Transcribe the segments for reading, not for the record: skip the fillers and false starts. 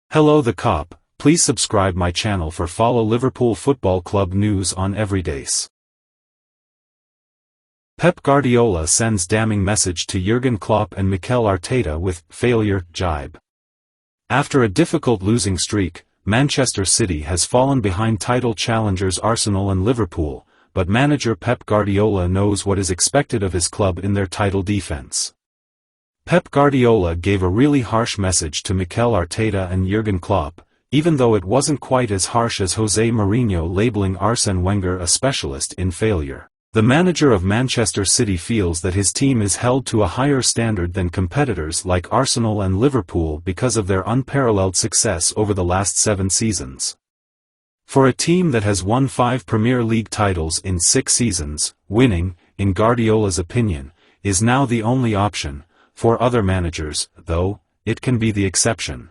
Hello the cop, please subscribe my channel for follow Liverpool Football Club news on every days. Pep Guardiola sends damning message to Jurgen Klopp and Mikel Arteta with failure jibe. After a difficult losing streak, Manchester City has fallen behind title challengers Arsenal and Liverpool, but manager Pep Guardiola knows what is expected of his club in their title defense. Pep Guardiola gave a really harsh message to Mikel Arteta and Jurgen Klopp, even though it wasn't quite as harsh as Jose Mourinho labeling Arsene Wenger a specialist in failure. The manager of Manchester City feels that his team is held to a higher standard than competitors like Arsenal and Liverpool because of their unparalleled success over the last 7 seasons. For a team that has won 5 Premier League titles in 6 seasons, winning, in Guardiola's opinion, is now the only option. For other managers, though, it can be the exception.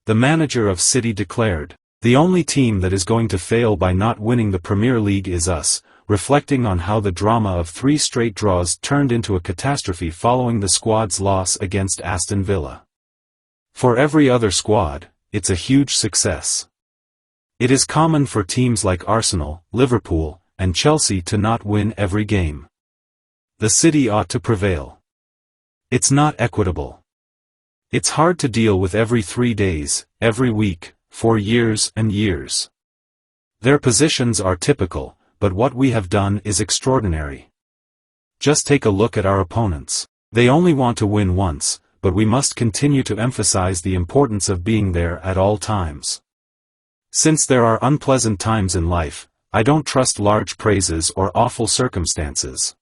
The manager of City declared, "The only team that is going to fail by not winning the Premier League is us," reflecting on how the drama of 3 straight draws turned into a catastrophe following the squad's loss against Aston Villa. For every other squad, it's a huge success. It is common for teams like Arsenal, Liverpool, and Chelsea to not win every game. The City ought to prevail. It's not equitable. It's hard to deal with every 3 days, every week, for years and years. Their positions are typical, but what we have done is extraordinary. Just take a look at our opponents. They only want to win once, but we must continue to emphasize the importance of being there at all times. Since there are unpleasant times in life, I don't trust large praises or awful circumstances.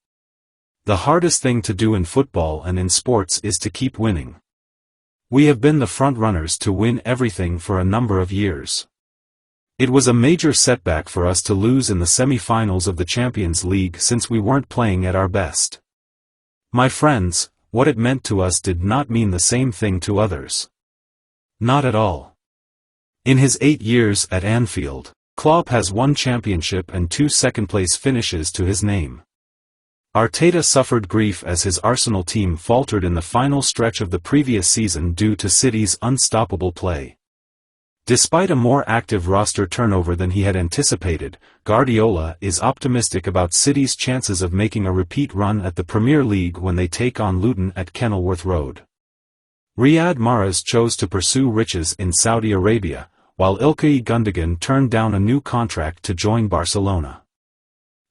The hardest thing to do in football and in sports is to keep winning. We have been the front-runners to win everything for a number of years. It was a major setback for us to lose in the semi-finals of the Champions League since we weren't playing at our best. My friends, what it meant to us did not mean the same thing to others. Not at all. In his 8 years at Anfield, Klopp has 1 championship and 2 second-place finishes to his name. Arteta suffered grief as his Arsenal team faltered in the final stretch of the previous season due to City's unstoppable play. Despite a more active roster turnover than he had anticipated, Guardiola is optimistic about City's chances of making a repeat run at the Premier League when they take on Luton at Kenilworth Road. Riyad Mahrez chose to pursue riches in Saudi Arabia, while Ilkay Gundogan turned down a new contract to join Barcelona.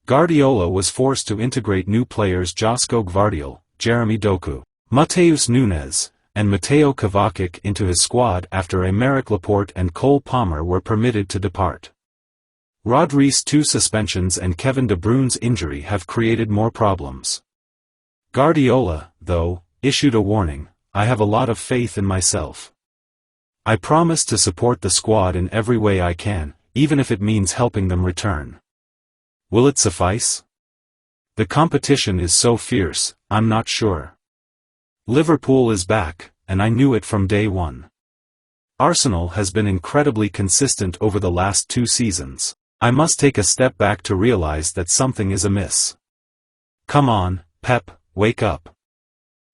Guardiola was forced to integrate new players Josko Gvardiol, Jeremy Doku, Mateus Nunes, and Mateo Kovacic into his squad after Aymeric Laporte and Cole Palmer were permitted to depart. Rodri's 2 suspensions and Kevin De Bruyne's injury have created more problems. Guardiola, though, issued a warning: "I have a lot of faith in myself. I promise to support the squad in every way I can, even if it means helping them return." Will it suffice? The competition is so fierce, I'm not sure. Liverpool is back, and I knew it from day one. Arsenal has been incredibly consistent over the last 2 seasons. I must take a step back to realize that something is amiss. Come on, Pep, wake up.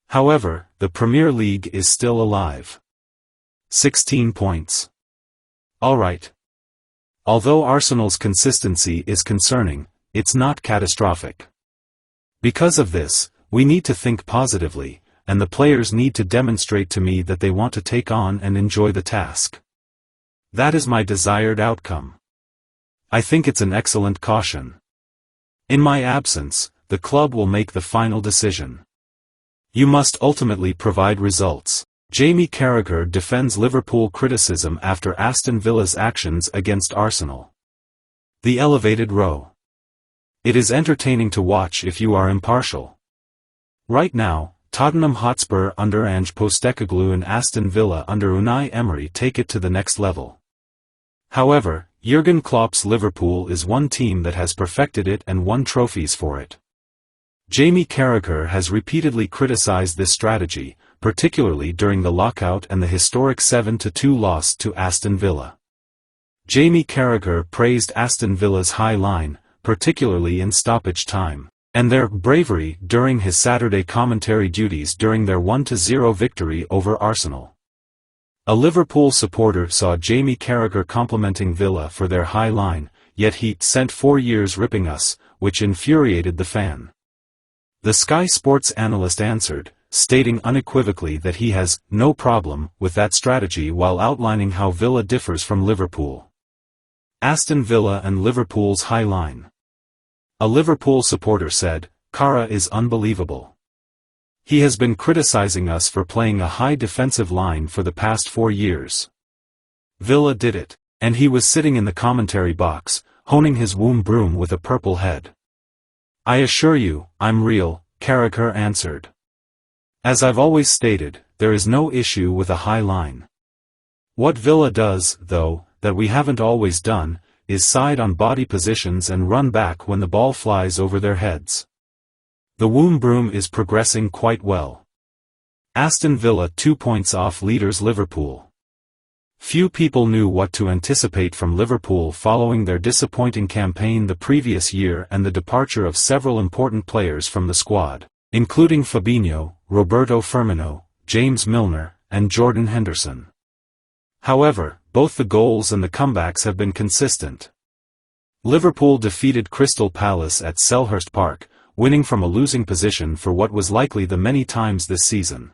However, the Premier League is still alive. 16 points. Alright. Although Arsenal's consistency is concerning, it's not catastrophic. Because of this, we need to think positively, and the players need to demonstrate to me that they want to take on and enjoy the task. That is my desired outcome. I think it's an excellent caution. In my absence, the club will make the final decision. You must ultimately provide results. Jamie Carragher defends Liverpool criticism after Aston Villa's actions against Arsenal. The elevated row. It is entertaining to watch if you are impartial. Right now, Tottenham Hotspur under Ange Postecoglou and Aston Villa under Unai Emery take it to the next level. However, Jurgen Klopp's Liverpool is one team that has perfected it and won trophies for it. Jamie Carragher has repeatedly criticized this strategy, particularly during the lockout and the historic 7-2 loss to Aston Villa. Jamie Carragher praised Aston Villa's high line, particularly in stoppage time, and their bravery during his Saturday commentary duties during their 1-0 victory over Arsenal. A Liverpool supporter saw Jamie Carragher complimenting Villa for their high line, yet he "sent 4 years ripping us," which infuriated the fan. The Sky Sports analyst answered, stating unequivocally that he has "no problem" with that strategy while outlining how Villa differs from Liverpool. Aston Villa and Liverpool's high line. A Liverpool supporter said, "Kara is unbelievable. He has been criticizing us for playing a high defensive line for the past 4 years. Villa did it, and he was sitting in the commentary box, honing his womb broom with a purple head. I assure you, I'm real," Carragher answered. "As I've always stated, there is no issue with a high line. What Villa does, though, that we haven't always done, is side on body positions and run back when the ball flies over their heads. The womb broom is progressing quite well." Aston Villa 2 points off leaders Liverpool. Few people knew what to anticipate from Liverpool following their disappointing campaign the previous year and the departure of several important players from the squad, including Fabinho, Roberto Firmino, James Milner, and Jordan Henderson. However, both the goals and the comebacks have been consistent. Liverpool defeated Crystal Palace at Selhurst Park, winning from a losing position for what was likely the many times this season.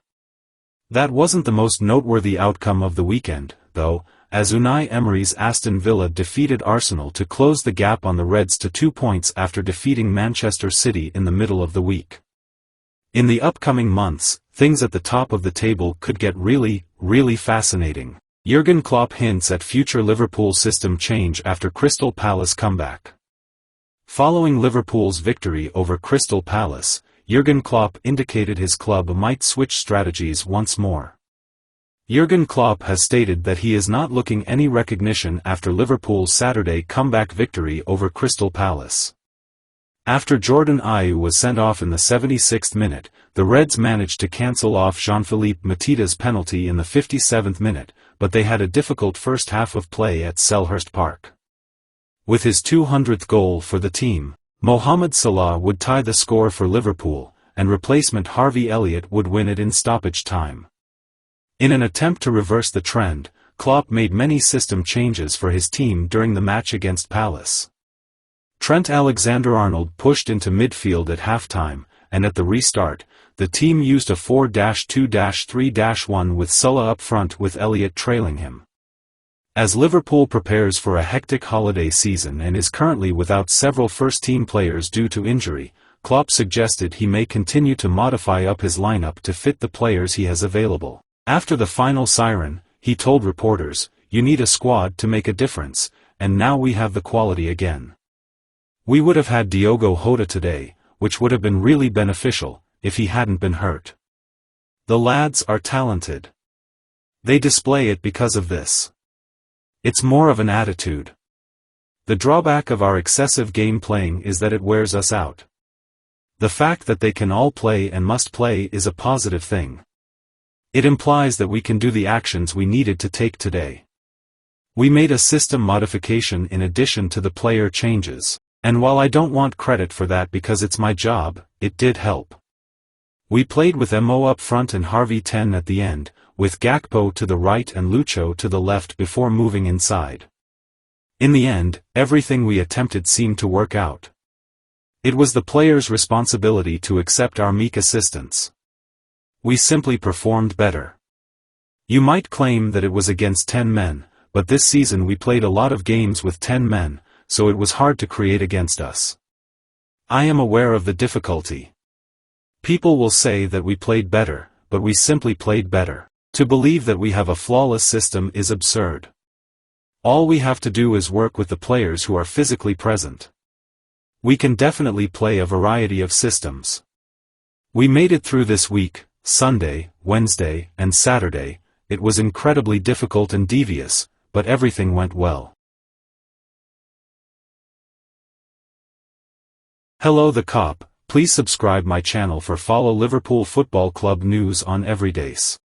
That wasn't the most noteworthy outcome of the weekend, though, as Unai Emery's Aston Villa defeated Arsenal to close the gap on the Reds to 2 points after defeating Manchester City in the middle of the week. In the upcoming months, things at the top of the table could get really, really fascinating. Jurgen Klopp hints at future Liverpool system change after Crystal Palace comeback. Following Liverpool's victory over Crystal Palace, Jurgen Klopp indicated his club might switch strategies once more. Jurgen Klopp has stated that he is not looking any recognition after Liverpool's Saturday comeback victory over Crystal Palace. After Jordan Ayew was sent off in the 76th minute, the Reds managed to cancel off Jean-Philippe Matita's penalty in the 57th minute, but they had a difficult first half of play at Selhurst Park. With his 200th goal for the team, Mohamed Salah would tie the score for Liverpool, and replacement Harvey Elliott would win it in stoppage time. In an attempt to reverse the trend, Klopp made many system changes for his team during the match against Palace. Trent Alexander-Arnold pushed into midfield at halftime, and at the restart, the team used a 4-2-3-1 with Salah up front with Elliott trailing him. As Liverpool prepares for a hectic holiday season and is currently without several first-team players due to injury, Klopp suggested he may continue to modify up his lineup to fit the players he has available. After the final siren, he told reporters, "You need a squad to make a difference, and now we have the quality again. We would have had Diogo Jota today, which would have been really beneficial, if he hadn't been hurt. The lads are talented. They display it because of this. It's more of an attitude. The drawback of our excessive game playing is that it wears us out. The fact that they can all play and must play is a positive thing. It implies that we can do the actions we needed to take today. We made a system modification in addition to the player changes, and while I don't want credit for that because it's my job, it did help. We played with Mo up front and Harvey 10 at the end, with Gakpo to the right and Lucho to the left before moving inside. In the end, everything we attempted seemed to work out. It was the players' responsibility to accept our meek assistance. We simply performed better. You might claim that it was against 10 men, but this season we played a lot of games with 10 men, so it was hard to create against us. I am aware of the difficulty. People will say that we played better, but we simply played better. To believe that we have a flawless system is absurd. All we have to do is work with the players who are physically present. We can definitely play a variety of systems. We made it through this week, Sunday, Wednesday, and Saturday. It was incredibly difficult and devious, but everything went well. Hello the Cop, please subscribe my channel for follow Liverpool Football Club news on every days.